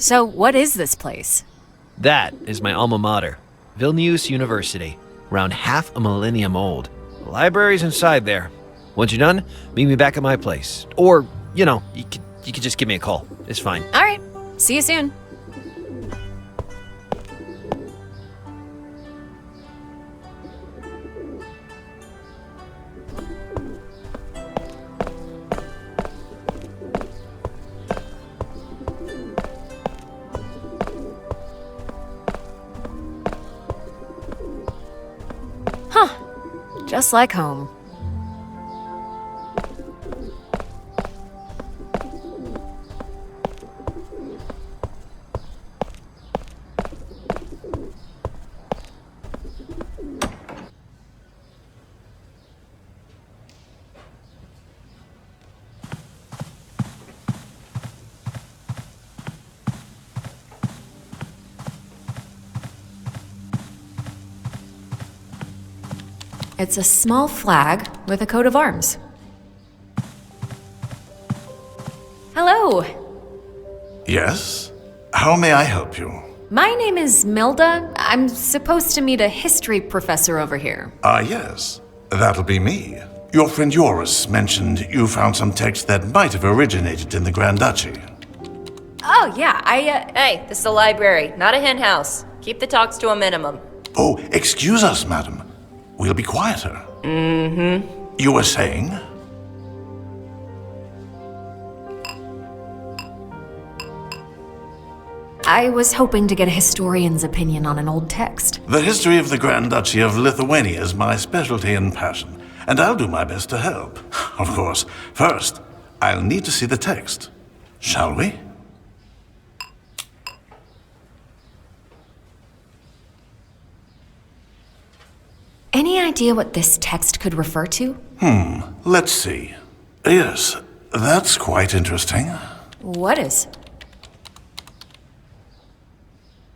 So what is this place? That is my alma mater, Vilnius University, around half a millennium old. The library's inside there. Once you're done, meet me back at my place. Or, you could just give me a call. It's fine. All right, see you soon. Just like home. It's a small flag with a coat of arms. Hello. Yes? How may I help you? My name is Milda. I'm supposed to meet a history professor over here. Yes. That'll be me. Your friend Joris mentioned you found some text that might have originated in the Grand Duchy. Oh, yeah, Hey, this is a library, not a hen house. Keep the talks to a minimum. Oh, excuse us, madam. We'll be quieter. Mm-hmm. You were saying? I was hoping to get a historian's opinion on an old text. The history of the Grand Duchy of Lithuania is my specialty and passion, and I'll do my best to help. Of course, first, I'll need to see the text. Shall we? Any idea what this text could refer to? Let's see. Yes, that's quite interesting. What is?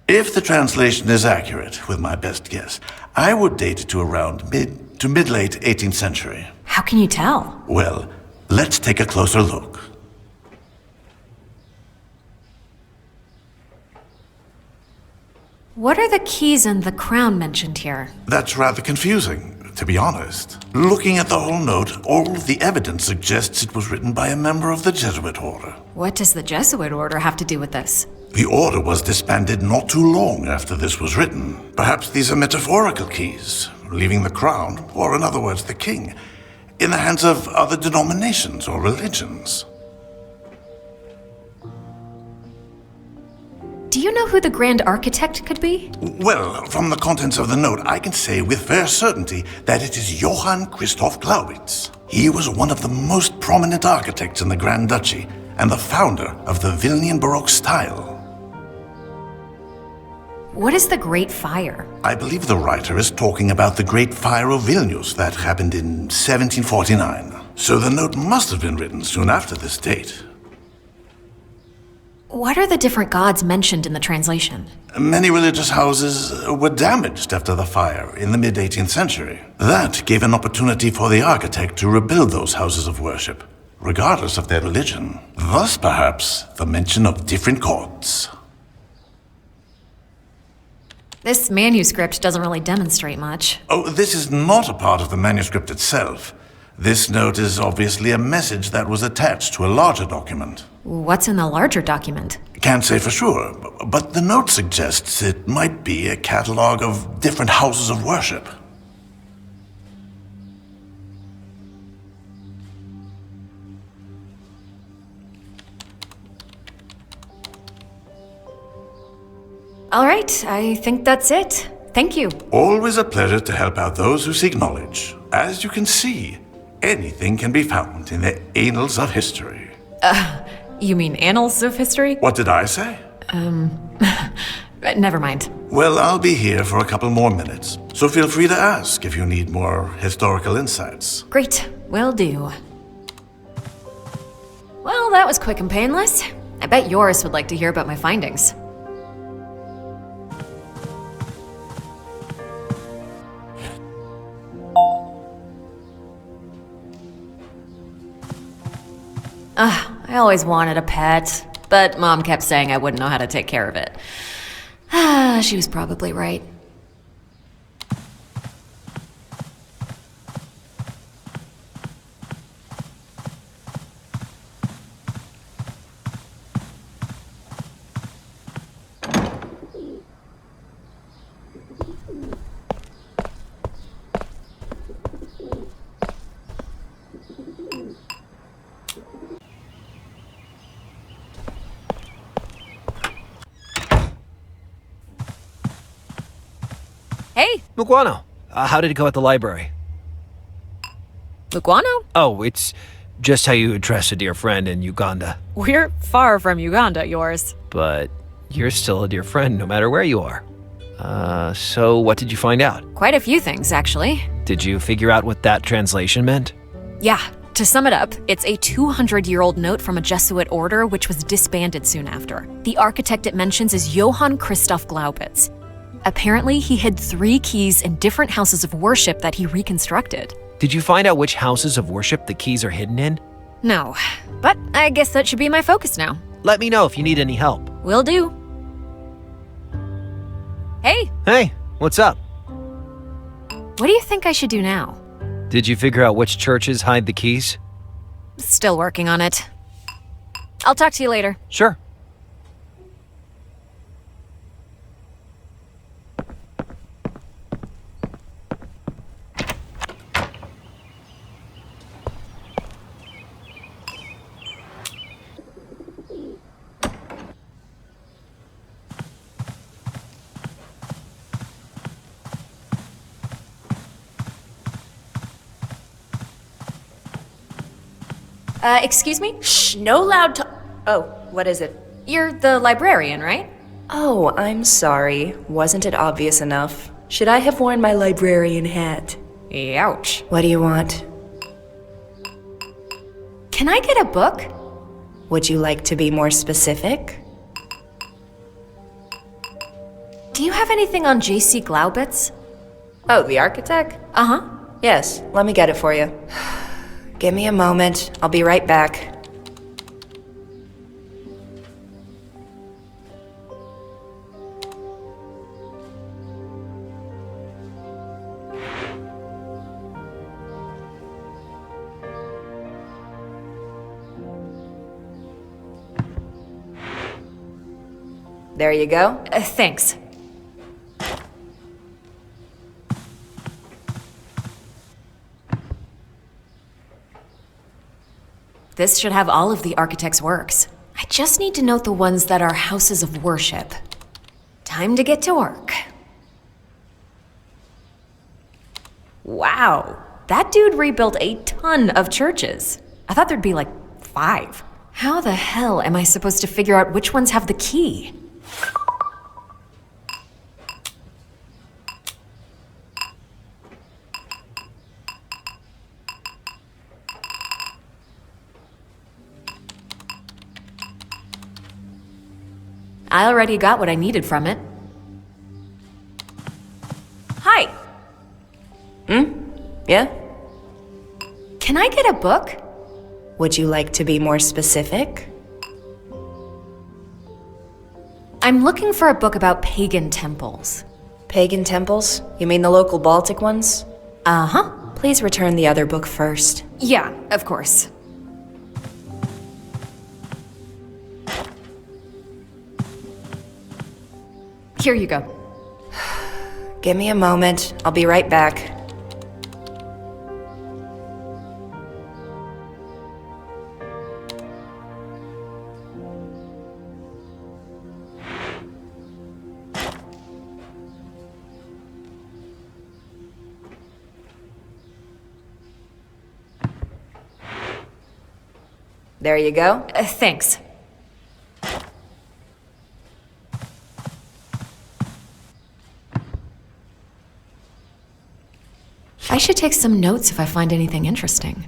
If the translation is accurate, with my best guess, I would date it to around mid to mid-late 18th century. How can you tell? Well, let's take a closer look. What are the keys and the crown mentioned here? That's rather confusing, to be honest. Looking at the whole note, all of the evidence suggests it was written by a member of the Jesuit order. What does the Jesuit order have to do with this? The order was disbanded not too long after this was written. Perhaps these are metaphorical keys, leaving the crown, or in other words, the king, in the hands of other denominations or religions. Do you know who the Grand Architect could be? Well, from the contents of the note, I can say with fair certainty that it is Johann Christoph Glaubitz. He was one of the most prominent architects in the Grand Duchy and the founder of the Vilnian Baroque style. What is the Great Fire? I believe the writer is talking about the Great Fire of Vilnius that happened in 1749. So the note must have been written soon after this date. What are the different gods mentioned in the translation? Many religious houses were damaged after the fire in the mid-18th century. That gave an opportunity for the architect to rebuild those houses of worship, regardless of their religion. Thus, perhaps, the mention of different gods. This manuscript doesn't really demonstrate much. Oh, this is not a part of the manuscript itself. This note is obviously a message that was attached to a larger document. What's in the larger document? Can't say for sure, but the note suggests it might be a catalog of different houses of worship. All right, I think that's it. Thank you. Always a pleasure to help out those who seek knowledge. As you can see, anything can be found in the annals of history. You mean annals of history? What did I say? Never mind. Well, I'll be here for a couple more minutes, so feel free to ask if you need more historical insights. Great, will do. Well, that was quick and painless. I bet Joris would like to hear about my findings. I always wanted a pet. but Mom kept saying I wouldn't know how to take care of it. Ah, she was probably right. Hey, Muguano, how did it go at the library? Muguano? Oh, it's just how you address a dear friend in Uganda. We're far from Uganda, Joris. But you're still a dear friend no matter where you are. So what did you find out? Quite a few things, actually. Did you figure out what that translation meant? Yeah, to sum it up, it's a 200-year-old note from a Jesuit order which was disbanded soon after. The architect it mentions is Johann Christoph Glaubitz. Apparently, he hid 3 keys in different houses of worship that he reconstructed. Did you find out which houses of worship the keys are hidden in? No, but I guess that should be my focus now. Let me know if you need any help. Will do. Hey, Hey, what's up? what do you think I should do now? Did you figure out which churches hide the keys? Still working on it. I'll talk to you later. Sure. Excuse me? Shh, no loud Oh, what is it? You're the librarian, right? Oh, I'm sorry. Wasn't it obvious enough? Should I have worn my librarian hat? Ouch. What do you want? Can I get a book? Would you like to be more specific? Do you have anything on J.C. Glaubitz? Oh, the architect? Uh-huh. Yes, let me get it for you. Give me a moment. I'll be right back. There you go. Thanks. This should have all of the architect's works. I just need to note the ones that are houses of worship. Time to get to work. Wow, that dude rebuilt a ton of churches. I thought there'd be like 5. How the hell am I supposed to figure out which ones have the key? I already got what I needed from it. Hi. Yeah? Can I get a book? Would you like to be more specific? I'm looking for a book about pagan temples. Pagan temples? You mean the local Baltic ones? Uh-huh. Please return the other book first. Yeah, of course. Here you go. Give me a moment. I'll be right back. There you go. Thanks. I should take some notes if I find anything interesting.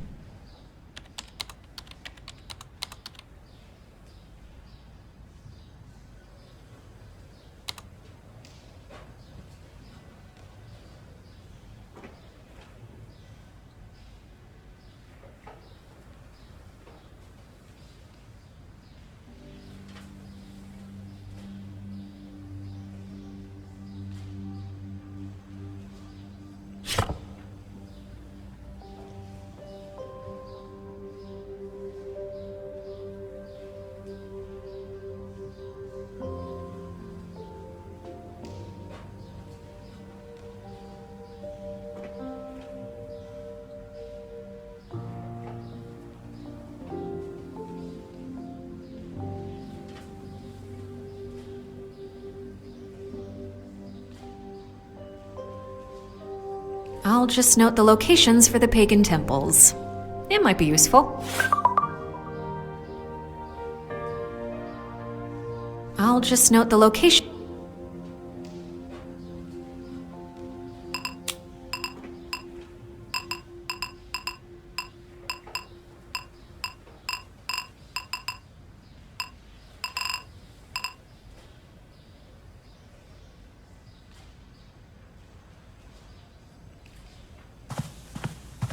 I'll just note the locations for the pagan temples. It might be useful. I'll just note the location.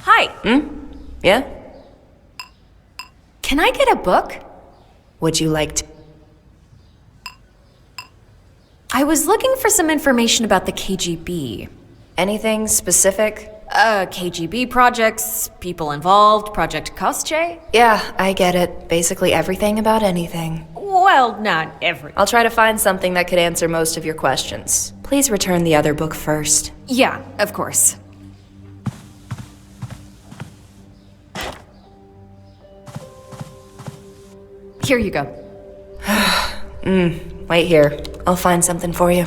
Hi. Yeah? Can I get a book? Would you like to? I was looking for some information about the KGB. Anything specific? KGB projects, people involved, Project Koschei? Yeah, I get it. Basically everything about anything. Well, not every. I'll try to find something that could answer most of your questions. Please return the other book first. Yeah, of course. Here you go. Wait here. I'll find something for you.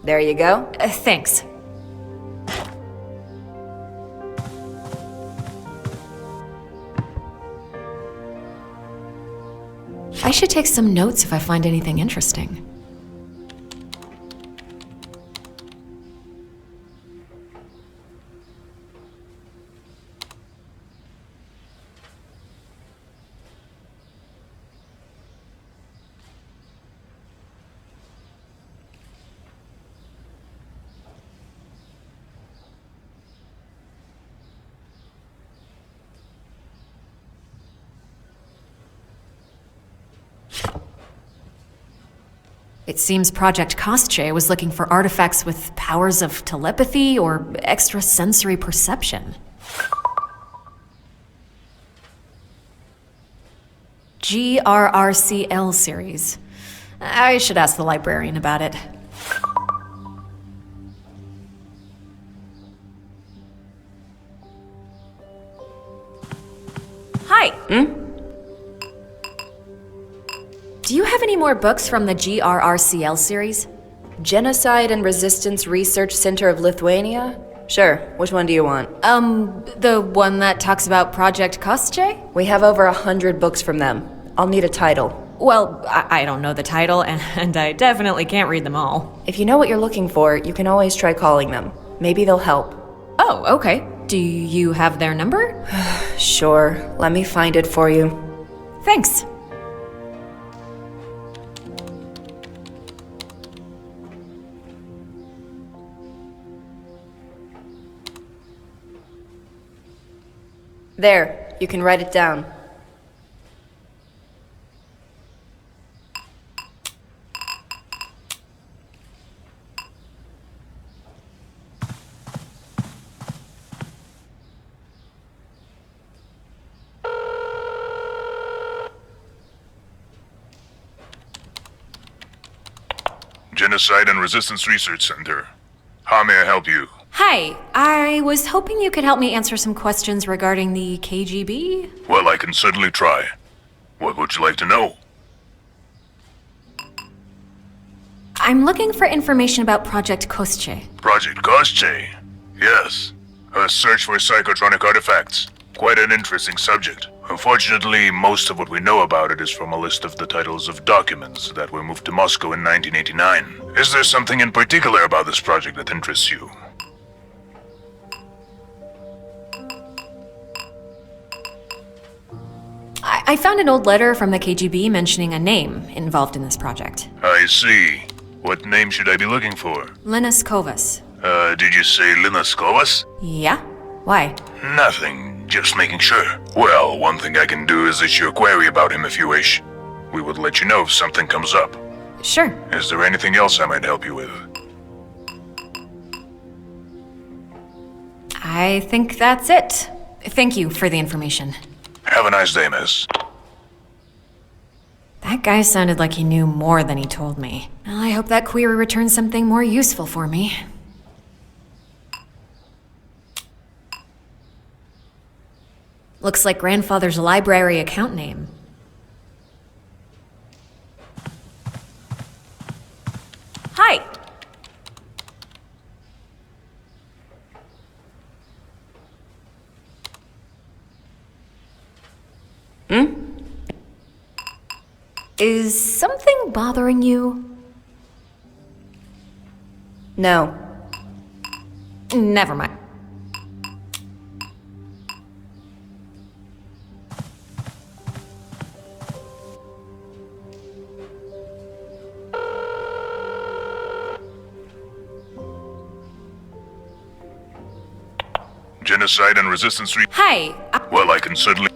There you go. Thanks. I should take some notes if I find anything interesting. It seems Project Koschei was looking for artifacts with powers of telepathy or extrasensory perception. GRRCL series. I should ask the librarian about it. Hi. Do you have any more books from the GRRCL series? Genocide and Resistance Research Center of Lithuania? Sure. Which one do you want? The one that talks about Project Koschei? We have over 100 books from them. I'll need a title. Well, I don't know the title, and I definitely can't read them all. If you know what you're looking for, you can always try calling them. Maybe they'll help. Oh, okay. Do you have their number? Sure. Let me find it for you. Thanks. There. You can write it down. Genocide and Resistance Research Center. How may I help you? Hi, I was hoping you could help me answer some questions regarding the KGB. Well, I can certainly try. What would you like to know? I'm looking for information about Project Koschei. Project Koschei? Yes. A search for psychotronic artifacts. Quite an interesting subject. Unfortunately, most of what we know about it is from a list of the titles of documents that were moved to Moscow in 1989. Is there something in particular about this project that interests you? I found an old letter from the KGB mentioning a name involved in this project. I see. What name should I be looking for? Linus Kovas. Did you say Linus Kovas? Yeah? Why? Nothing, just making sure. Well, one thing I can do is issue a query about him if you wish. We would let you know if something comes up. Sure. Is there anything else I might help you with? I think that's it. Thank you for the information. Have a nice day, miss. That guy sounded like he knew more than he told me. Well, I hope that query returns something more useful for me. Looks like grandfather's library account name. Hi! Is something bothering you? No. Never mind. Genocide and resistance Hi, Well, I can certainly...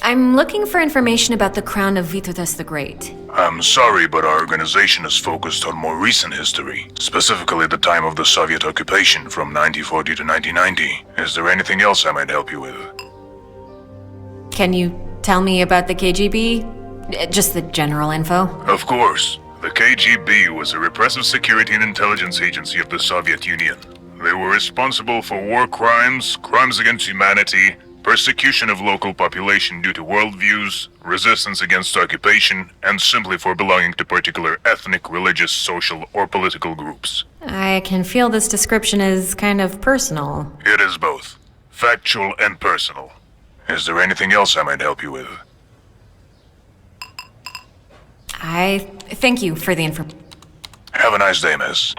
I'm looking for information about the crown of Vytautas the Great. I'm sorry, but our organization is focused on more recent history, specifically the time of the Soviet occupation from 1940 to 1990. Is there anything else I might help you with? Can you tell me about the KGB? Just the general info? Of course. The KGB was a repressive security and intelligence agency of the Soviet Union. They were responsible for war crimes, crimes against humanity, persecution of local population due to worldviews, resistance against occupation, and simply for belonging to particular ethnic, religious, social, or political groups. I can feel this description is kind of personal. It is both. Factual and personal. Is there anything else I might help you with? I thank you for the info. Have a nice day, miss.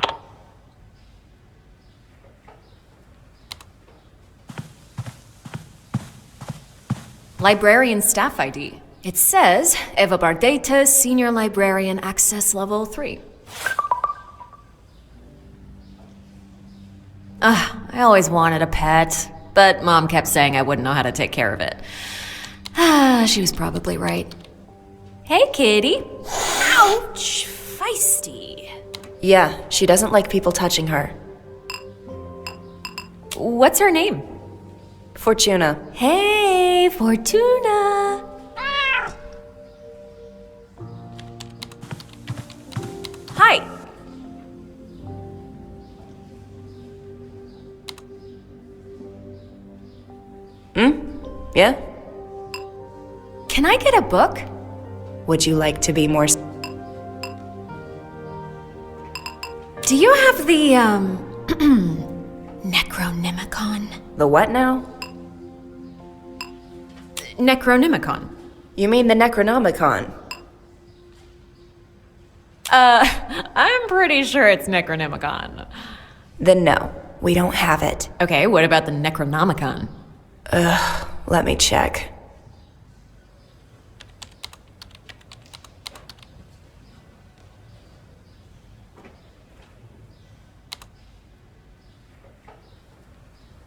Librarian staff ID. It says Eva Bardeta, Senior Librarian, Access Level 3. I always wanted a pet, but Mom kept saying I wouldn't know how to take care of it. She was probably right. Hey, kitty. Ouch! Feisty. Yeah, she doesn't like people touching her. What's her name? Fortuna. Hey, Fortuna! Hi! Yeah? Can I get a book? Would you like to be more... Do you have the, Necronomicon? The what now? Necronomicon. You mean the Necronomicon? I'm pretty sure it's Necronomicon. Then no, we don't have it. Okay, what about the Necronomicon? Let me check.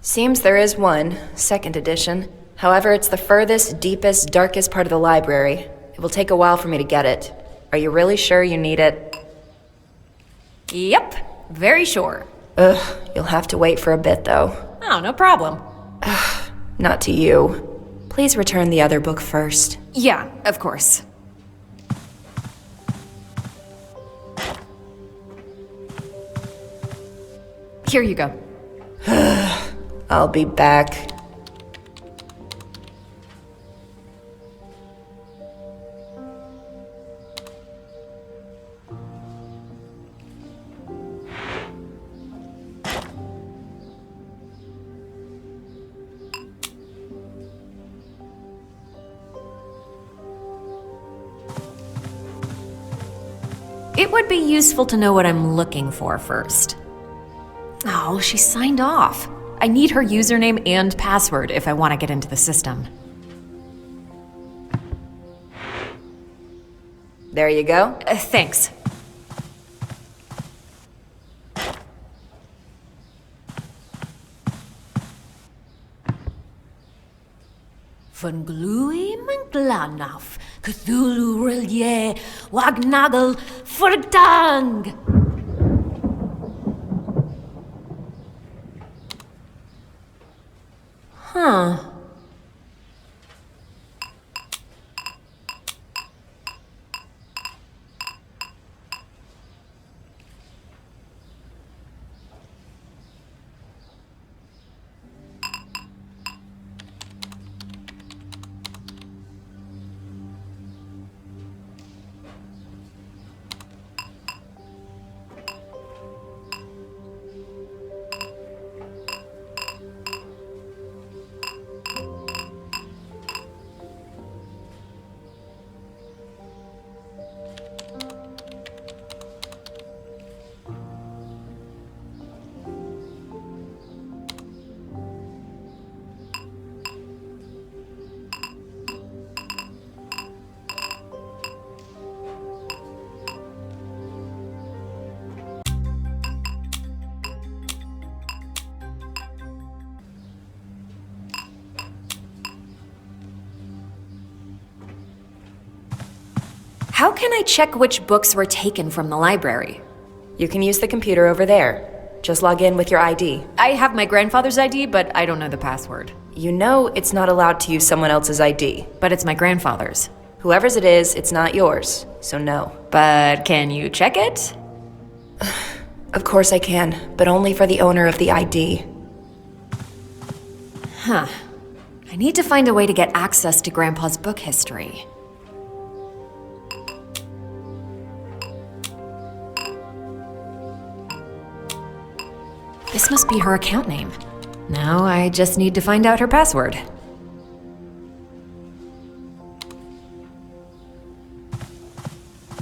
Seems there is one, second edition. However, it's the furthest, deepest, darkest part of the library. It will take a while for me to get it. Are you really sure you need it? Yep, very sure. You'll have to wait for a bit, though. Oh, no problem. Not to you. Please return the other book first. Yeah, of course. Here you go. I'll be back. It would be useful to know what I'm looking for first. Oh, she signed off. I need her username and password if I want to get into the system. There you go. Thanks. Van glui manglanaf, Cthulhu rilje, wagnagel furtang. Huh. How can I check which books were taken from the library? You can use the computer over there. Just log in with your ID. I have my grandfather's ID, but I don't know the password. You know it's not allowed to use someone else's ID. But it's my grandfather's. Whoever's it is, it's not yours, so no. But can you check it? Of course I can, but only for the owner of the ID. Huh. I need to find a way to get access to Grandpa's book history. This must be her account name. Now I just need to find out her password.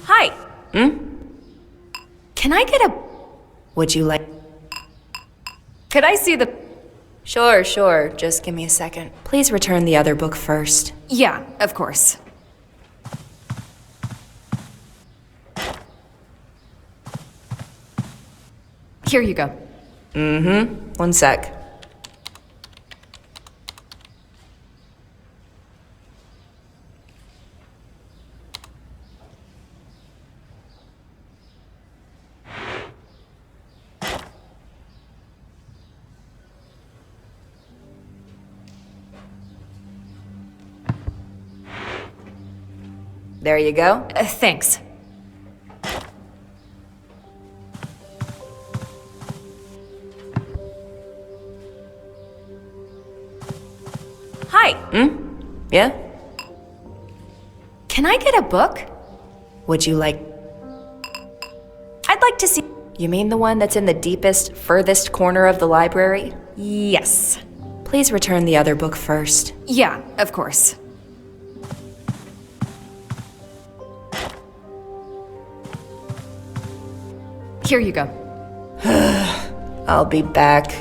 Hi! Can I get a... Would you like... Could I see the... Sure. Just give me a second. Please return the other book first. Yeah, of course. Here you go. One sec. There you go. Thanks. Hi. Yeah? Can I get a book? Would you like... I'd like to see... You mean the one that's in the deepest, furthest corner of the library? Yes. Please return the other book first. Yeah, of course. Here you go. I'll be back.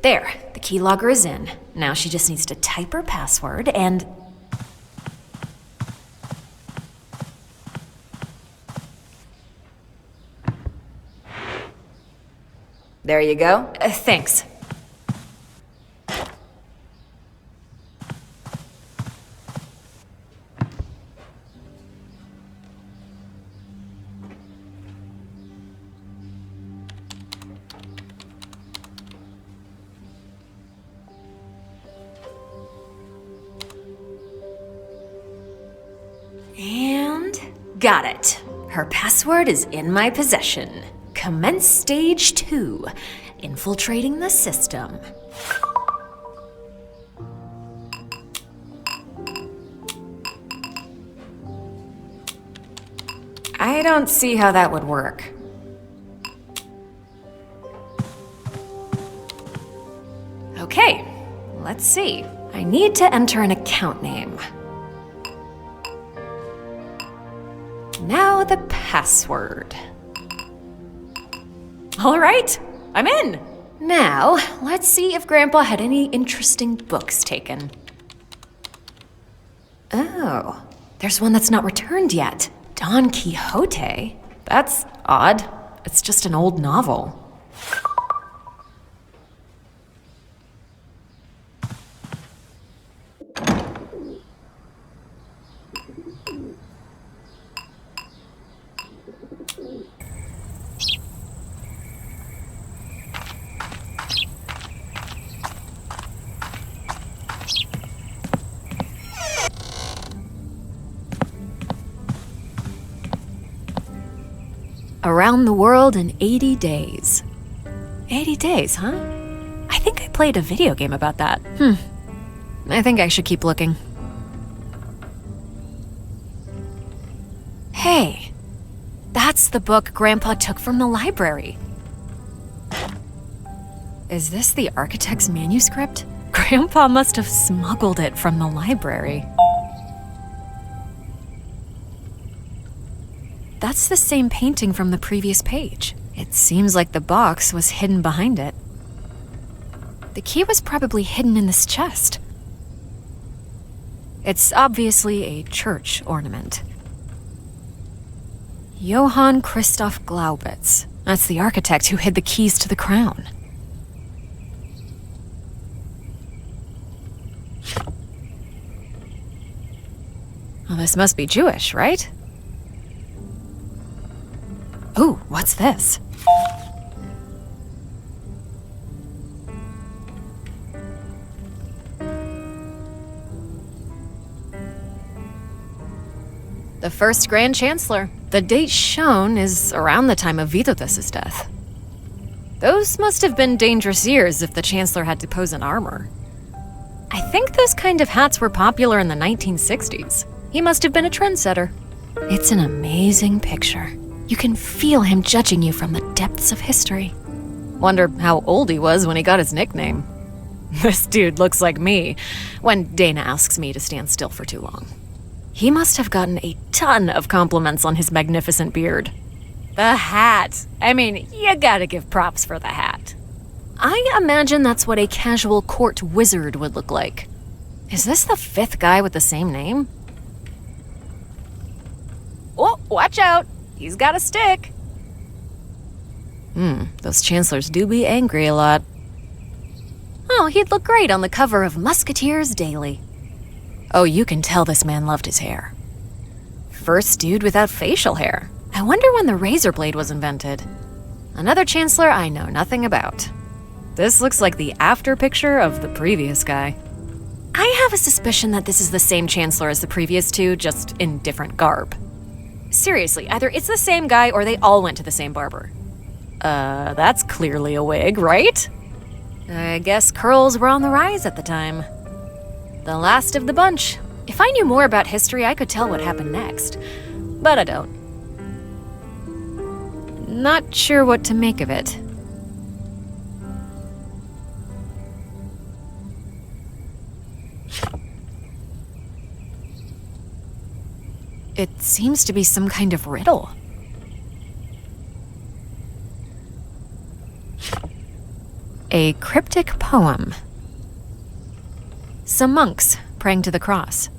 There, the keylogger is in. Now she just needs to type her password and... There you go. Thanks. And got it. Her password is in my possession. Commence stage 2, infiltrating the system. I don't see how that would work. Okay, let's see. I need to enter an account name. Now the password. All right, I'm in. Now, let's see if Grandpa had any interesting books taken. Oh, there's one that's not returned yet. Don Quixote? That's odd. It's just an old novel. Around the world in 80 days. 80 days, huh? I think I played a video game about that. I think I should keep looking. Hey, that's the book Grandpa took from the library. Is this the architect's manuscript? Grandpa must have smuggled it from the library. That's the same painting from the previous page. It seems like the box was hidden behind it. The key was probably hidden in this chest. It's obviously a church ornament. Johann Christoph Glaubitz. That's the architect who hid the keys to the crown. Well, this must be Jewish, right? Ooh, what's this? The first Grand Chancellor. The date shown is around the time of Vytautas' death. Those must have been dangerous years if the Chancellor had to pose in armor. I think those kind of hats were popular in the 1960s. He must have been a trendsetter. It's an amazing picture. You can feel him judging you from the depths of history. Wonder how old he was when he got his nickname. This dude looks like me when Dana asks me to stand still for too long. He must have gotten a ton of compliments on his magnificent beard. The hat! I mean, you gotta give props for the hat. I imagine that's what a casual court wizard would look like. Is this the fifth guy with the same name? Oh, watch out! He's got a stick! Those chancellors do be angry a lot. Oh, he'd look great on the cover of Musketeers Daily. Oh, you can tell this man loved his hair. First dude without facial hair. I wonder when the razor blade was invented. Another chancellor I know nothing about. This looks like the after picture of the previous guy. I have a suspicion that this is the same chancellor as the previous two, just in different garb. Seriously, either it's the same guy or they all went to the same barber. That's clearly a wig, right? I guess curls were on the rise at the time. The last of the bunch. If I knew more about history, I could tell what happened next. But I don't. Not sure what to make of it. It seems to be some kind of riddle. A cryptic poem. Some monks praying to the cross.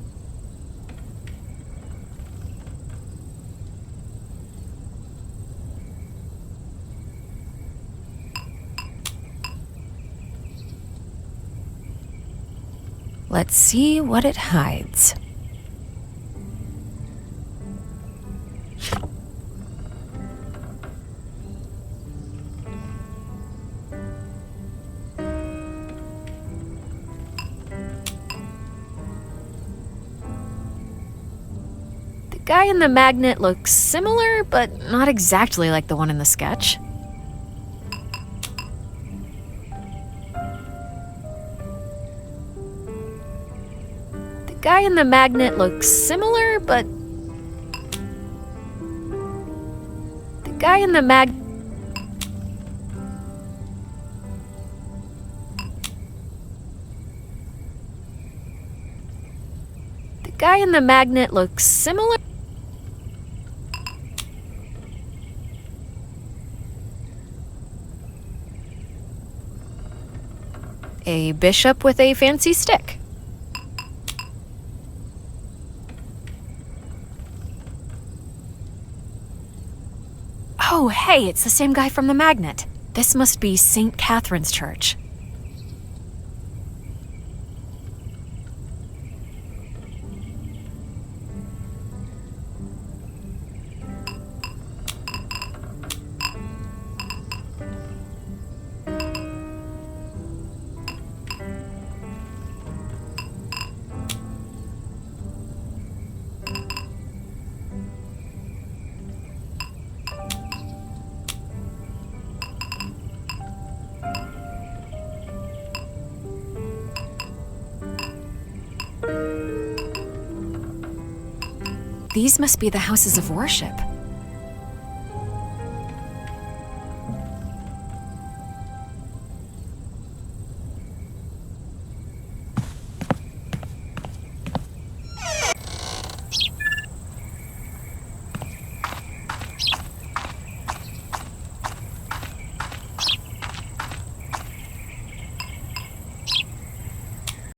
Let's see what it hides. The guy in the magnet looks similar, but not exactly like the one in the sketch. The guy in the magnet looks similar, but... The guy in the The guy in the magnet looks similar... A bishop with a fancy stick. Oh, hey, it's the same guy from the magnet. This must be St. Catherine's Church. These must be the houses of worship.